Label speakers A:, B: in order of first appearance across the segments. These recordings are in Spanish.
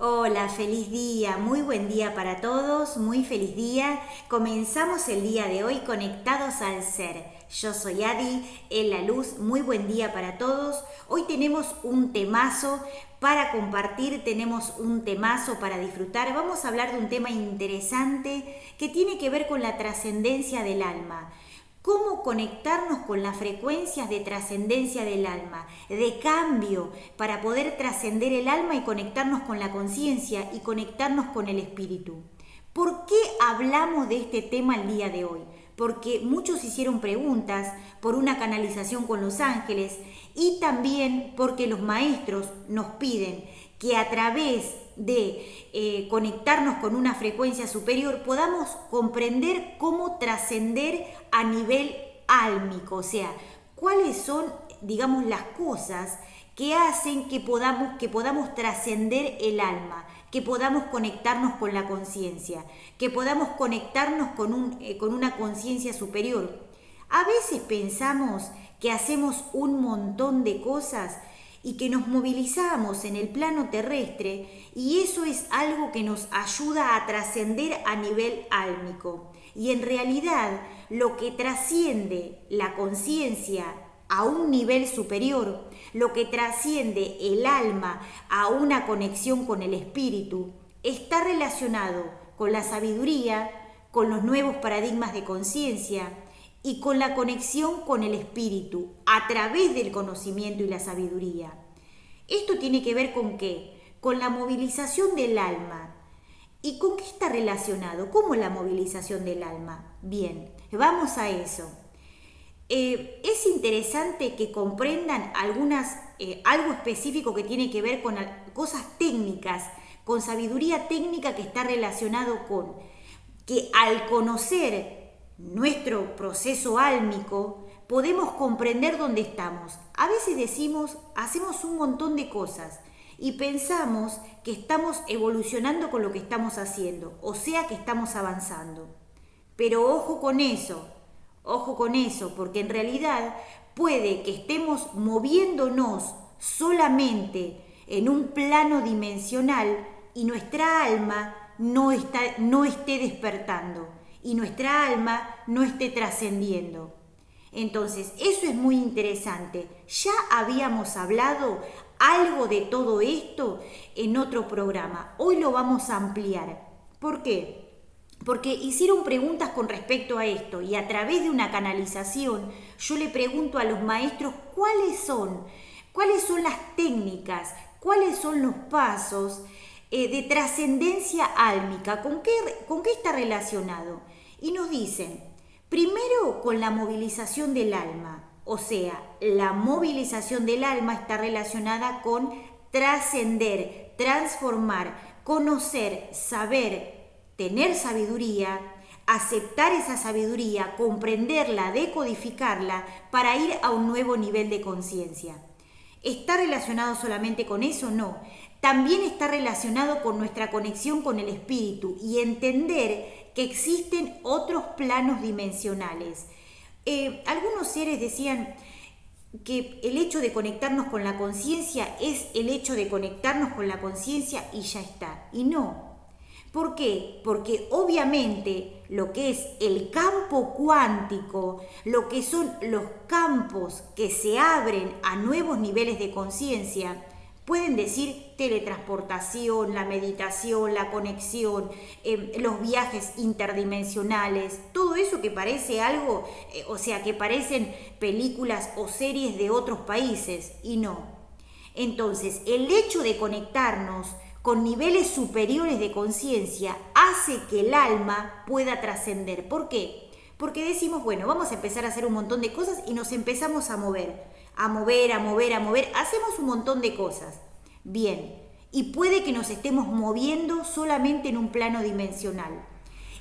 A: Hola, feliz día, muy buen día para todos, muy feliz día. Comenzamos el día de hoy conectados al ser. Yo soy Adi, en la luz, muy buen día para todos. Hoy tenemos un temazo para compartir, tenemos un temazo para disfrutar. Vamos a hablar de un tema interesante que tiene que ver con la trascendencia del alma. Cómo conectarnos con las frecuencias de trascendencia del alma, de cambio, para poder trascender el alma y conectarnos con la conciencia y conectarnos con el espíritu. ¿Por qué hablamos de este tema el día de hoy? Porque muchos hicieron preguntas por una canalización con los ángeles y también porque los maestros nos piden que a través de conectarnos con una frecuencia superior podamos comprender cómo trascender a nivel álmico, o sea, cuáles son, digamos, las cosas que hacen que podamos trascender el alma, que podamos conectarnos con la conciencia, que podamos conectarnos con una conciencia superior. A veces pensamos que hacemos un montón de cosas y que nos movilizamos en el plano terrestre y eso es algo que nos ayuda a trascender a nivel álmico. Y en realidad lo que trasciende la conciencia a un nivel superior, lo que trasciende el alma a una conexión con el espíritu, está relacionado con la sabiduría, con los nuevos paradigmas de conciencia y con la conexión con el espíritu a través del conocimiento y la sabiduría. Esto tiene que ver con qué? Con la movilización del alma. ¿Y con qué está relacionado? ¿Cómo la movilización del alma? Bien, vamos a eso. Es interesante que comprendan algo específico que tiene que ver con cosas técnicas, con sabiduría técnica que está relacionado con que al conocer nuestro proceso álmico podemos comprender dónde estamos. A veces hacemos un montón de cosas y pensamos que estamos evolucionando con lo que estamos haciendo, o sea que estamos avanzando. Pero ojo con eso, porque en realidad puede que estemos moviéndonos solamente en un plano dimensional y nuestra alma no esté despertando y nuestra alma no esté trascendiendo. Entonces, eso es muy interesante. Ya habíamos hablado algo de todo esto en otro programa. Hoy lo vamos a ampliar. ¿Por qué? Porque hicieron preguntas con respecto a esto y a través de una canalización yo le pregunto a los maestros cuáles son las técnicas, cuáles son los pasos de trascendencia álmica, ¿con qué está relacionado? Y nos dicen, primero con la movilización del alma, o sea, la movilización del alma está relacionada con trascender, transformar, conocer, saber, tener sabiduría, aceptar esa sabiduría, comprenderla, decodificarla para ir a un nuevo nivel de conciencia. ¿Está relacionado solamente con eso? No. También está relacionado con nuestra conexión con el espíritu y entender que existen otros planos dimensionales. Algunos seres decían que el hecho de conectarnos con la conciencia es el hecho de conectarnos con la conciencia y ya está. Y no. ¿Por qué? Porque obviamente lo que es el campo cuántico, lo que son los campos que se abren a nuevos niveles de conciencia, pueden decir teletransportación, la meditación, la conexión, los viajes interdimensionales, todo eso que parece algo, o sea, que parecen películas o series de otros países, y no. Entonces, el hecho de conectarnos con niveles superiores de conciencia hace que el alma pueda trascender. ¿Por qué? Porque decimos, bueno, vamos a empezar a hacer un montón de cosas y nos empezamos a mover, hacemos un montón de cosas. Bien, y puede que nos estemos moviendo solamente en un plano dimensional.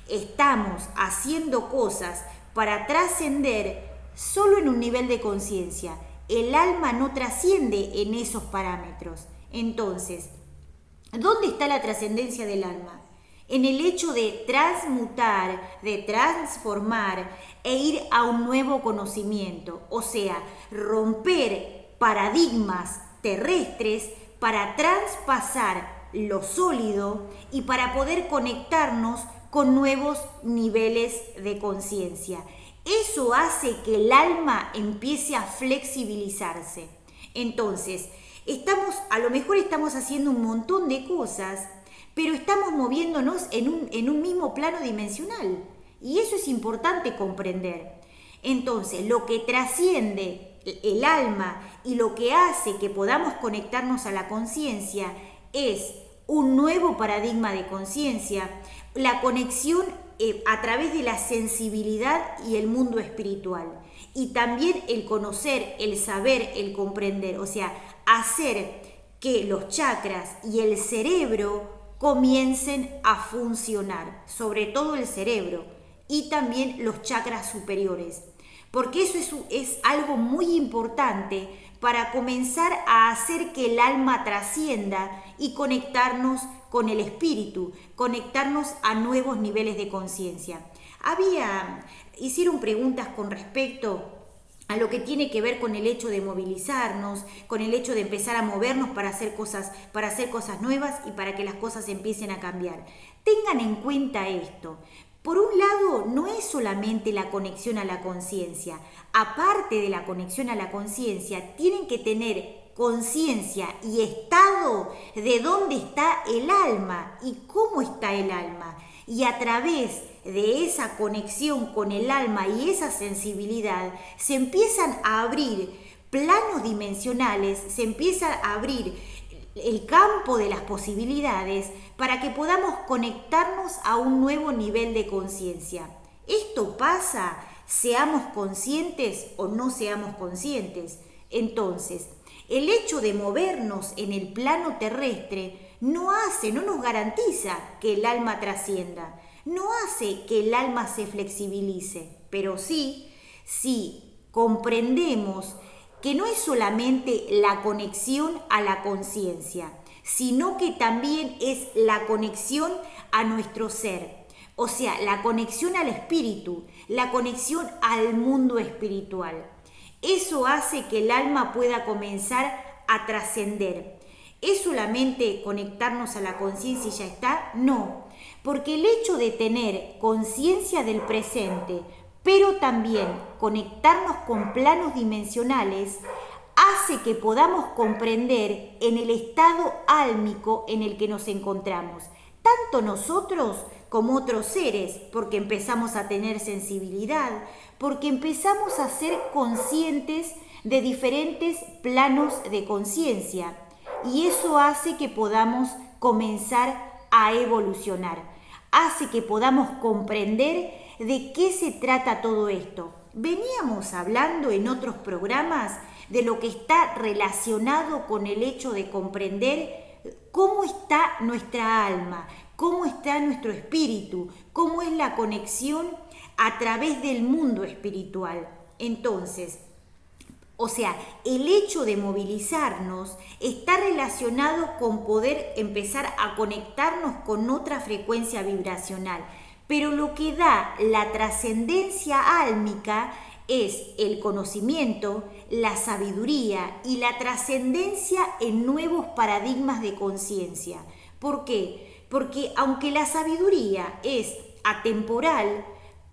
A: Estamos haciendo cosas para trascender solo en un nivel de conciencia. El alma no trasciende en esos parámetros. Entonces, ¿dónde está la trascendencia del alma? En el hecho de transmutar, de transformar e ir a un nuevo conocimiento, o sea, romper paradigmas terrestres para traspasar lo sólido y para poder conectarnos con nuevos niveles de conciencia. Eso hace que el alma empiece a flexibilizarse. Entonces, a lo mejor estamos haciendo un montón de cosas, pero estamos moviéndonos en un mismo plano dimensional. Y eso es importante comprender. Entonces, lo que trasciende el alma y lo que hace que podamos conectarnos a la conciencia es un nuevo paradigma de conciencia, la conexión a través de la sensibilidad y el mundo espiritual. Y también el conocer, el saber, el comprender, o sea, hacer que los chakras y el cerebro comiencen a funcionar, sobre todo el cerebro y también los chakras superiores, porque eso es algo muy importante para comenzar a hacer que el alma trascienda y conectarnos con el espíritu, conectarnos a nuevos niveles de conciencia. Hicieron preguntas con respecto a lo que tiene que ver con el hecho de movilizarnos, con el hecho de empezar a movernos para hacer cosas nuevas y para que las cosas empiecen a cambiar. Tengan en cuenta esto. Por un lado, no es solamente la conexión a la conciencia. Aparte de la conexión a la conciencia, tienen que tener conciencia y estado de dónde está el alma y cómo está el alma. Y a través de esa conexión con el alma y esa sensibilidad, se empiezan a abrir planos dimensionales, se empieza a abrir el campo de las posibilidades para que podamos conectarnos a un nuevo nivel de conciencia. Esto pasa, seamos conscientes o no seamos conscientes. Entonces, el hecho de movernos en el plano terrestre no nos garantiza que el alma trascienda, no hace que el alma se flexibilice, pero sí, si comprendemos que no es solamente la conexión a la conciencia, sino que también es la conexión a nuestro ser, o sea, la conexión al espíritu, la conexión al mundo espiritual. Eso hace que el alma pueda comenzar a trascender. ¿Es solamente conectarnos a la conciencia y ya está? No, porque el hecho de tener conciencia del presente, pero también conectarnos con planos dimensionales, hace que podamos comprender en el estado álmico en el que nos encontramos, tanto nosotros como otros seres, porque empezamos a tener sensibilidad, porque empezamos a ser conscientes de diferentes planos de conciencia, y eso hace que podamos comenzar a evolucionar, hace que podamos comprender de qué se trata todo esto. Veníamos hablando en otros programas de lo que está relacionado con el hecho de comprender cómo está nuestra alma, cómo está nuestro espíritu, cómo es la conexión a través del mundo espiritual. Entonces, o sea, el hecho de movilizarnos está relacionado con poder empezar a conectarnos con otra frecuencia vibracional. Pero lo que da la trascendencia álmica es el conocimiento, la sabiduría y la trascendencia en nuevos paradigmas de conciencia. ¿Por qué? Porque aunque la sabiduría es atemporal,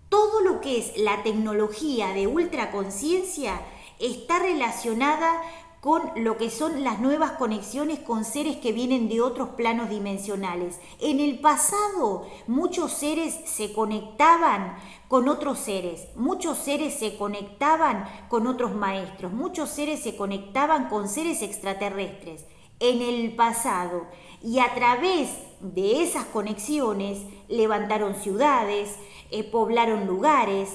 A: todo lo que es la tecnología de ultraconciencia está relacionada con lo que son las nuevas conexiones con seres que vienen de otros planos dimensionales. En el pasado, muchos seres se conectaban con otros seres, muchos seres se conectaban con otros maestros, muchos seres se conectaban con seres extraterrestres. En el pasado, y a través de esas conexiones levantaron ciudades, poblaron lugares,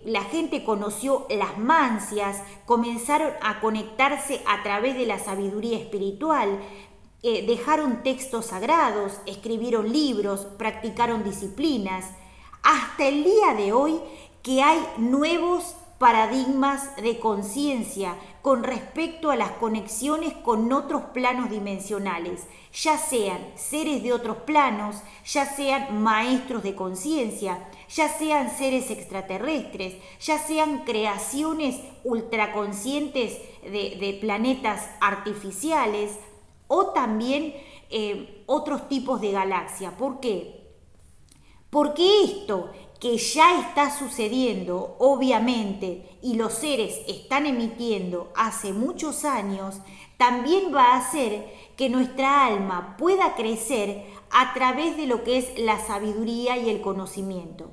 A: la gente conoció las mancias, comenzaron a conectarse a través de la sabiduría espiritual, dejaron textos sagrados, escribieron libros, practicaron disciplinas. Hasta el día de hoy que hay nuevos paradigmas de conciencia con respecto a las conexiones con otros planos dimensionales, ya sean seres de otros planos, ya sean maestros de conciencia, ya sean seres extraterrestres, ya sean creaciones ultraconscientes de planetas artificiales o también otros tipos de galaxia. ¿Por qué? Porque esto que ya está sucediendo, obviamente, y los seres están emitiendo hace muchos años, también va a hacer que nuestra alma pueda crecer a través de lo que es la sabiduría y el conocimiento.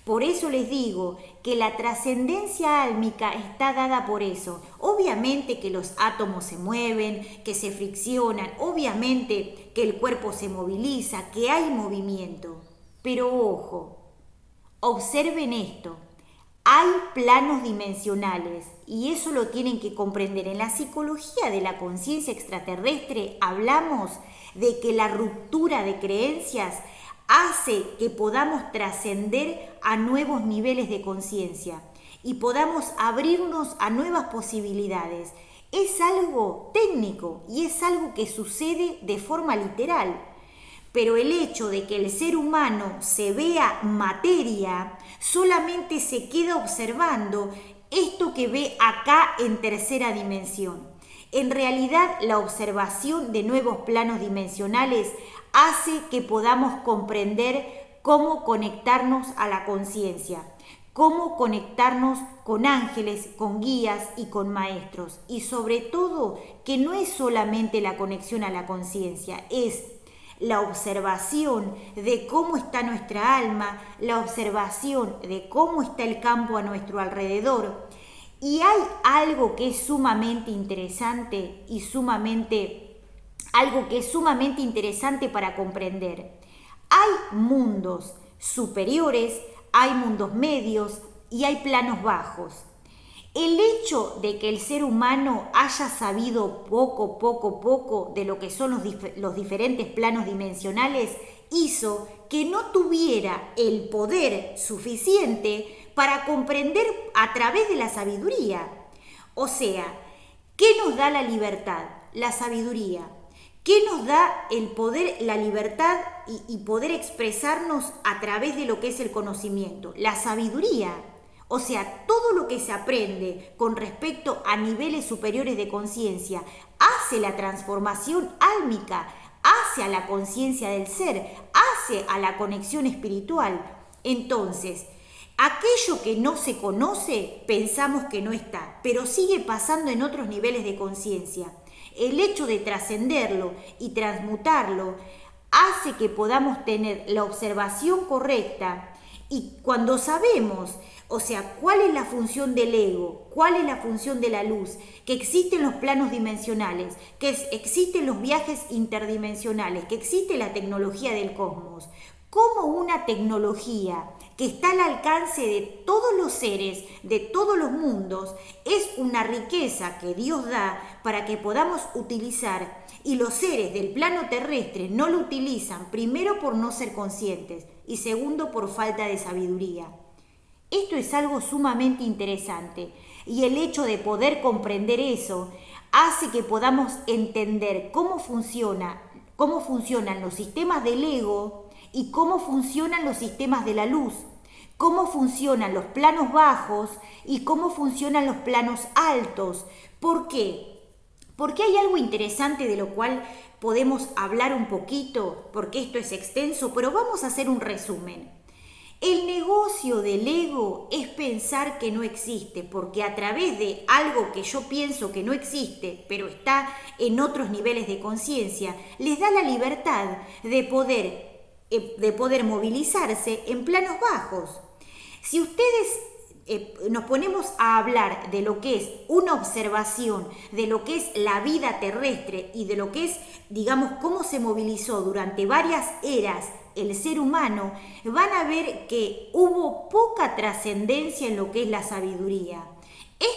A: Por eso les digo que la trascendencia álmica está dada por eso. Obviamente que los átomos se mueven, que se friccionan, obviamente que el cuerpo se moviliza, que hay movimiento. Pero ojo, observen esto, hay planos dimensionales y eso lo tienen que comprender. En la psicología de la conciencia extraterrestre hablamos de que la ruptura de creencias hace que podamos trascender a nuevos niveles de conciencia y podamos abrirnos a nuevas posibilidades. Es algo técnico y es algo que sucede de forma literal. Pero el hecho de que el ser humano se vea materia solamente se queda observando esto que ve acá en tercera dimensión. En realidad, la observación de nuevos planos dimensionales hace que podamos comprender cómo conectarnos a la conciencia, cómo conectarnos con ángeles, con guías y con maestros. Y sobre todo, que no es solamente la conexión a la conciencia, es la observación de cómo está nuestra alma, la observación de cómo está el campo a nuestro alrededor. Y hay algo que es sumamente interesante y algo que es sumamente interesante para comprender. Hay mundos superiores, hay mundos medios y hay planos bajos. El hecho de que el ser humano haya sabido poco de lo que son los diferentes planos dimensionales hizo que no tuviera el poder suficiente para comprender a través de la sabiduría. O sea, ¿qué nos da la libertad? La sabiduría. ¿Qué nos da el poder, la libertad y poder expresarnos a través de lo que es el conocimiento? La sabiduría. O sea, todo lo que se aprende con respecto a niveles superiores de conciencia hace la transformación álmica, hace a la conciencia del ser, hace a la conexión espiritual. Entonces, aquello que no se conoce, pensamos que no está, pero sigue pasando en otros niveles de conciencia. El hecho de trascenderlo y transmutarlo hace que podamos tener la observación correcta y cuando sabemos, o sea, cuál es la función del ego, cuál es la función de la luz, que existen los planos dimensionales, que existen los viajes interdimensionales, que existe la tecnología del cosmos, como una tecnología que está al alcance de todos los seres, de todos los mundos, es una riqueza que Dios da para que podamos utilizar y los seres del plano terrestre no lo utilizan, primero por no ser conscientes y segundo por falta de sabiduría. Esto es algo sumamente interesante y el hecho de poder comprender eso hace que podamos entender cómo funcionan los sistemas del ego y cómo funcionan los sistemas de la luz, cómo funcionan los planos bajos y cómo funcionan los planos altos. ¿Por qué? Porque hay algo interesante de lo cual podemos hablar un poquito, porque esto es extenso, pero vamos a hacer un resumen. El negocio del ego es pensar que no existe, porque a través de algo que yo pienso que no existe, pero está en otros niveles de conciencia, les da la libertad de poder movilizarse en planos bajos. Si ustedes nos ponemos a hablar de lo que es una observación, de lo que es la vida terrestre y de lo que es, digamos, cómo se movilizó durante varias eras el ser humano, van a ver que hubo poca trascendencia en lo que es la sabiduría.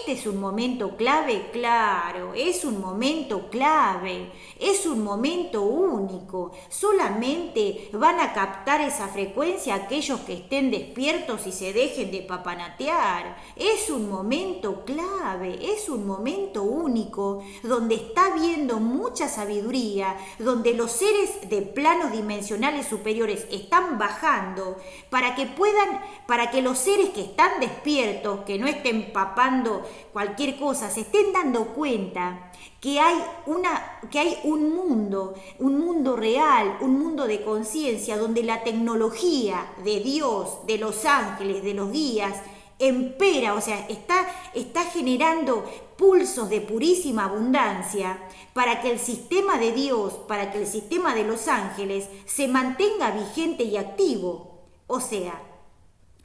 A: ¿Este es un momento clave? Claro, es un momento clave, es un momento único. Solamente van a captar esa frecuencia aquellos que estén despiertos y se dejen de papanatear. Es un momento clave, es un momento único, donde está habiendo mucha sabiduría, donde los seres de planos dimensionales superiores están bajando para que los seres que están despiertos, que no estén papando tomando cualquier cosa, se estén dando cuenta que hay un mundo real, un mundo de conciencia donde la tecnología de Dios, de los ángeles, de los guías, empera, o sea, está generando pulsos de purísima abundancia para que el sistema de Dios, para que el sistema de los ángeles se mantenga vigente y activo. O sea,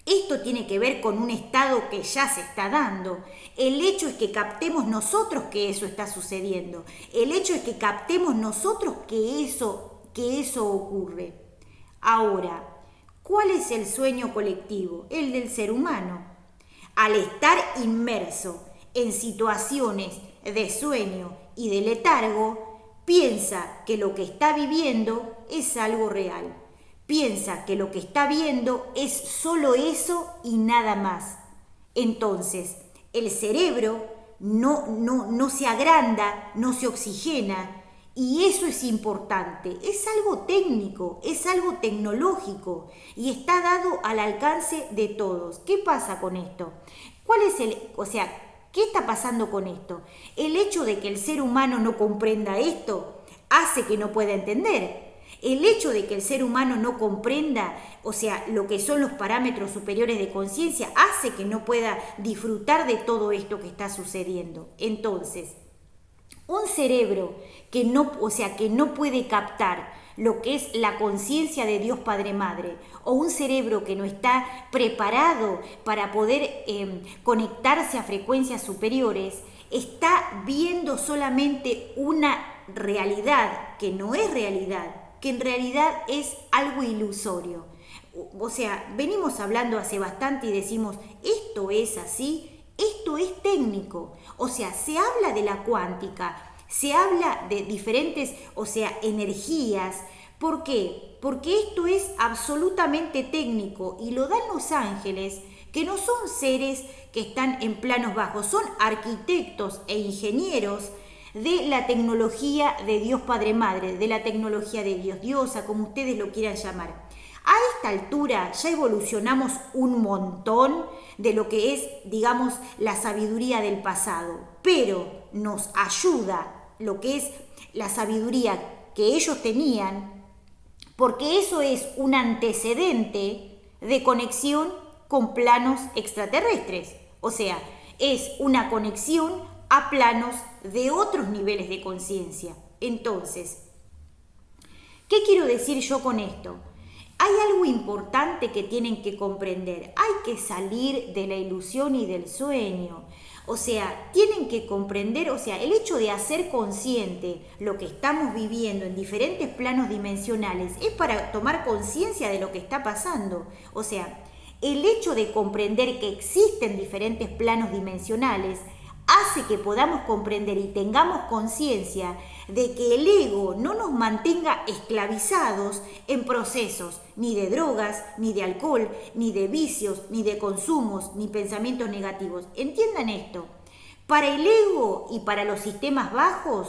A: esto tiene que ver con un estado que ya se está dando. El hecho es que captemos nosotros que eso está sucediendo. El hecho es que captemos nosotros que eso ocurre. Ahora, ¿cuál es el sueño colectivo? El del ser humano. Al estar inmerso en situaciones de sueño y de letargo, piensa que lo que está viviendo es algo real. Piensa que lo que está viendo es solo eso y nada más. Entonces, el cerebro no se agranda, no se oxigena, y eso es importante. Es algo técnico, es algo tecnológico y está dado al alcance de todos. ¿Qué pasa con esto? ¿Qué está pasando con esto? El hecho de que el ser humano no comprenda esto hace que no pueda entender. El hecho de que el ser humano no comprenda, lo que son los parámetros superiores de conciencia, hace que no pueda disfrutar de todo esto que está sucediendo. Entonces, un cerebro que no puede captar lo que es la conciencia de Dios Padre Madre, o un cerebro que no está preparado para poder conectarse a frecuencias superiores, está viendo solamente una realidad que no es realidad, que en realidad es algo ilusorio. Venimos hablando hace bastante y decimos, esto es así, esto es técnico. Se habla de la cuántica, se habla de diferentes, energías. ¿Por qué? Porque esto es absolutamente técnico y lo dan los ángeles, que no son seres que están en planos bajos, son arquitectos e ingenieros de la tecnología de Dios Padre Madre, de la tecnología de Dios Diosa, como ustedes lo quieran llamar. A esta altura ya evolucionamos un montón de lo que es, digamos, la sabiduría del pasado, pero nos ayuda lo que es la sabiduría que ellos tenían, porque eso es un antecedente de conexión con planos extraterrestres. Es una conexión a planos de otros niveles de conciencia. Entonces, ¿qué quiero decir yo con esto? Hay algo importante que tienen que comprender. Hay que salir de la ilusión y del sueño. Tienen que comprender, el hecho de hacer consciente lo que estamos viviendo en diferentes planos dimensionales es para tomar conciencia de lo que está pasando. El hecho de comprender que existen diferentes planos dimensionales hace que podamos comprender y tengamos conciencia de que el ego no nos mantenga esclavizados en procesos ni de drogas, ni de alcohol, ni de vicios, ni de consumos, ni pensamientos negativos. Entiendan esto, para el ego y para los sistemas bajos,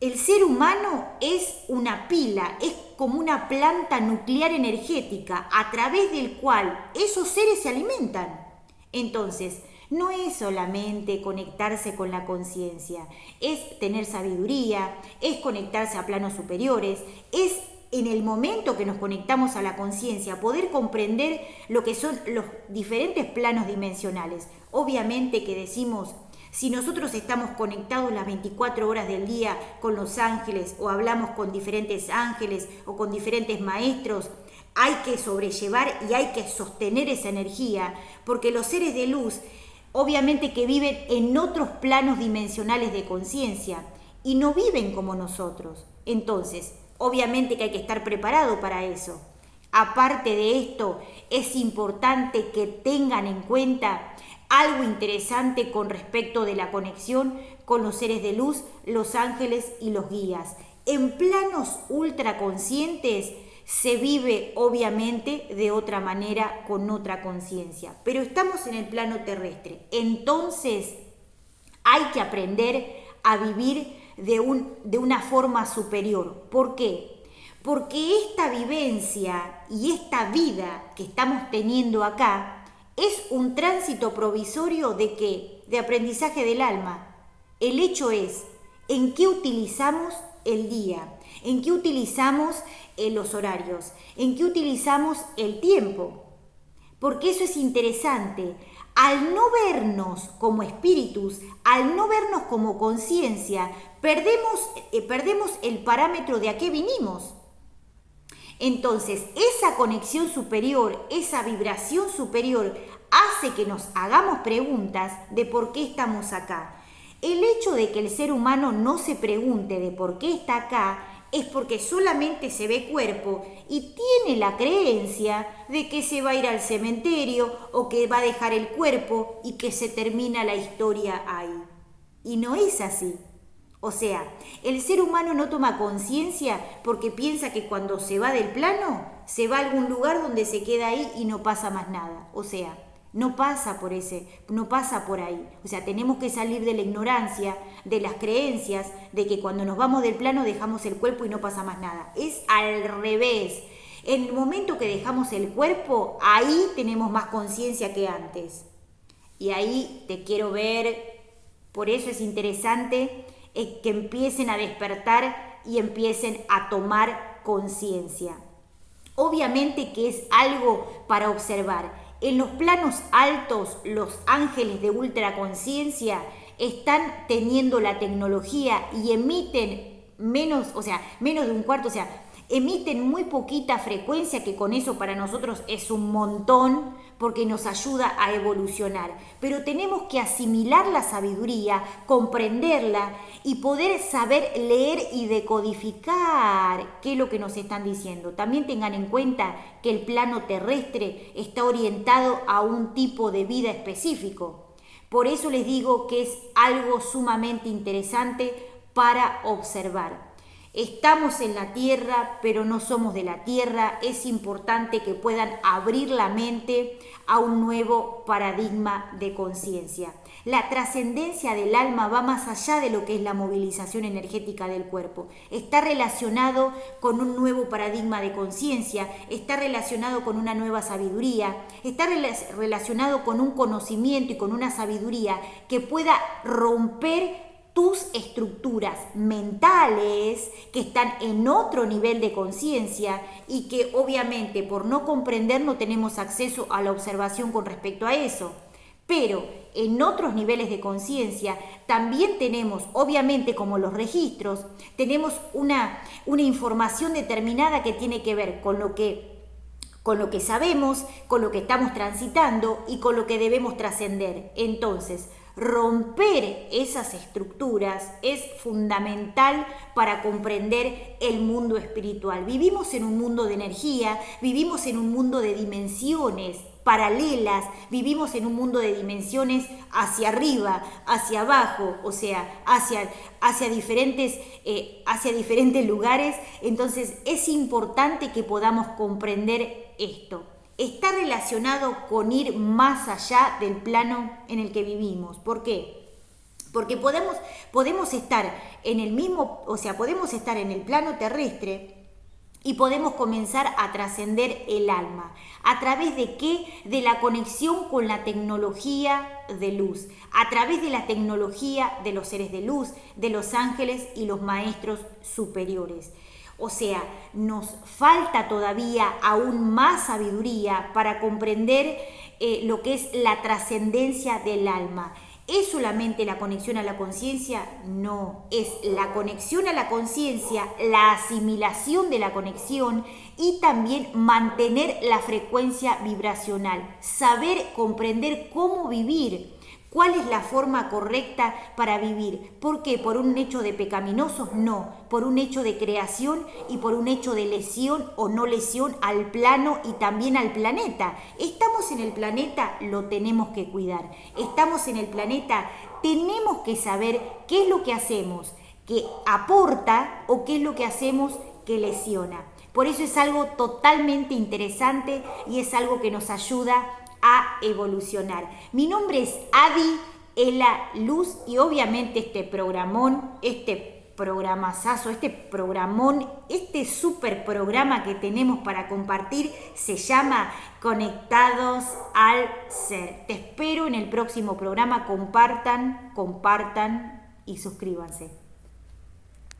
A: el ser humano es una pila, es como una planta nuclear energética a través del cual esos seres se alimentan. Entonces, no es solamente conectarse con la conciencia, es tener sabiduría, es conectarse a planos superiores, es en el momento que nos conectamos a la conciencia poder comprender lo que son los diferentes planos dimensionales. Obviamente que decimos, si nosotros estamos conectados las 24 horas del día con los ángeles o hablamos con diferentes ángeles o con diferentes maestros, hay que sobrellevar y hay que sostener esa energía, porque los seres de luz obviamente que viven en otros planos dimensionales de conciencia y no viven como nosotros. Entonces, obviamente que hay que estar preparado para eso. Aparte de esto, es importante que tengan en cuenta algo interesante con respecto de la conexión con los seres de luz, los ángeles y los guías. En planos ultraconscientes se vive obviamente de otra manera, con otra conciencia, pero estamos en el plano terrestre. Entonces hay que aprender a vivir de una forma superior. ¿Por qué? Porque esta vivencia y esta vida que estamos teniendo acá es un tránsito provisorio ¿de qué? De aprendizaje del alma. El hecho es en qué utilizamos el día, en qué utilizamos los horarios, en qué utilizamos el tiempo. Porque eso es interesante. Al no vernos como espíritus, al no vernos como conciencia, perdemos el parámetro de a qué vinimos. Entonces, esa conexión superior, esa vibración superior, hace que nos hagamos preguntas de por qué estamos acá. El hecho de que el ser humano no se pregunte de por qué está acá es porque solamente se ve cuerpo y tiene la creencia de que se va a ir al cementerio o que va a dejar el cuerpo y que se termina la historia ahí. Y no es así. O sea, el ser humano no toma conciencia porque piensa que cuando se va del plano, se va a algún lugar donde se queda ahí y no pasa más nada. O sea, no pasa por ahí. O sea, tenemos que salir de la ignorancia, de las creencias, de que cuando nos vamos del plano dejamos el cuerpo y no pasa más nada. Es al revés. En el momento que dejamos el cuerpo, ahí tenemos más conciencia que antes. Y ahí te quiero ver, por eso es interesante que empiecen a despertar y empiecen a tomar conciencia. Obviamente que es algo para observar. En los planos altos, los ángeles de ultraconciencia están teniendo la tecnología y emiten menos de un cuarto, emiten muy poquita frecuencia, que con eso para nosotros es un montón porque nos ayuda a evolucionar. Pero tenemos que asimilar la sabiduría, comprenderla y poder saber leer y decodificar qué es lo que nos están diciendo. También tengan en cuenta que el plano terrestre está orientado a un tipo de vida específico. Por eso les digo que es algo sumamente interesante para observar. Estamos en la Tierra, pero no somos de la Tierra. Es importante que puedan abrir la mente a un nuevo paradigma de conciencia. La trascendencia del alma va más allá de lo que es la movilización energética del cuerpo. Está relacionado con un nuevo paradigma de conciencia, está relacionado con una nueva sabiduría, está relacionado con un conocimiento y con una sabiduría que pueda romper tus estructuras mentales que están en otro nivel de conciencia y que obviamente por no comprender no tenemos acceso a la observación con respecto a eso. Pero en otros niveles de conciencia también tenemos, obviamente como los registros, tenemos una información determinada que tiene que ver con lo que sabemos, con lo que estamos transitando y con lo que debemos trascender. Entonces, romper esas estructuras es fundamental para comprender el mundo espiritual. Vivimos en un mundo de energía, vivimos en un mundo de dimensiones paralelas, vivimos en un mundo de dimensiones hacia arriba, hacia abajo, o sea, hacia diferentes lugares. Entonces es importante que podamos comprender esto. Está relacionado con ir más allá del plano en el que vivimos. ¿Por qué? Porque podemos estar en el mismo, podemos estar en el plano terrestre y podemos comenzar a trascender el alma. ¿A través de qué? De la conexión con la tecnología de luz, a través de la tecnología de los seres de luz, de los ángeles y los maestros superiores. O sea, nos falta todavía aún más sabiduría para comprender lo que es la trascendencia del alma. ¿Es solamente la conexión a la conciencia? No, es la conexión a la conciencia, la asimilación de la conexión y también mantener la frecuencia vibracional, saber comprender cómo vivir. ¿Cuál es la forma correcta para vivir? ¿Por qué? ¿Por un hecho de pecaminosos? No, por un hecho de creación y por un hecho de lesión o no lesión al plano y también al planeta. Estamos en el planeta, lo tenemos que cuidar. Estamos en el planeta, tenemos que saber qué es lo que hacemos que aporta o qué es lo que hacemos que lesiona. Por eso es algo totalmente interesante y es algo que nos ayuda a evolucionar. Mi nombre es Adi Ela Luz y obviamente este programón, este programazazo, este programón, este super programa que tenemos para compartir se llama Conectados al Ser. Te espero en el próximo programa. Compartan y suscríbanse.